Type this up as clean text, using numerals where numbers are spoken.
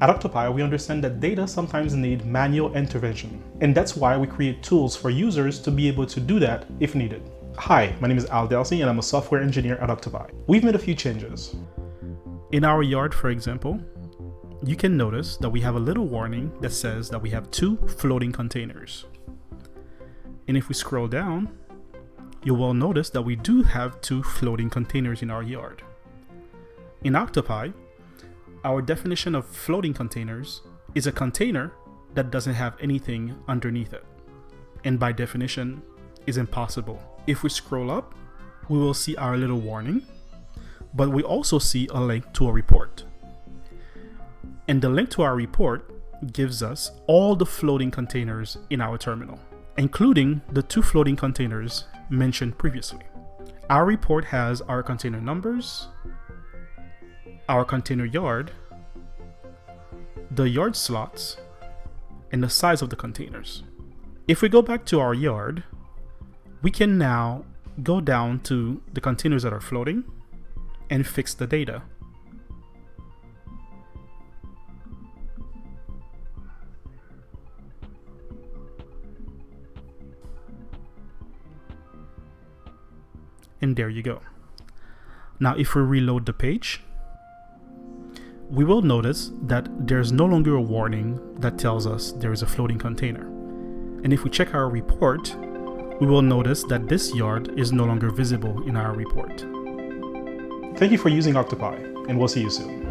At Octopi, we understand that data sometimes need manual intervention, and that's why we create tools for users to be able to do that if needed. Hi, my name is Al Delcy and I'm a software engineer at Octopi. We've made a few changes. In our yard, for example, you can notice that we have a little warning that says that we have 2 floating containers. And if we scroll down, you will notice that we do have 2 floating containers in our yard. In Octopi, our definition of floating containers is a container that doesn't have anything underneath it, and by definition is impossible. If we scroll up, we will see our little warning, but we also see a link to a report. And the link to our report gives us all the floating containers in our terminal, including the 2 floating containers mentioned previously. Our report has our container numbers, our container yard, the yard slots, and the size of the containers. If we go back to our yard, we can now go down to the containers that are floating and fix the data. And there you go. Now, if we reload the page, we will notice that there's no longer a warning that tells us there is a floating container. And if we check our report, we will notice that this yard is no longer visible in our report. Thank you for using Octopi, and we'll see you soon.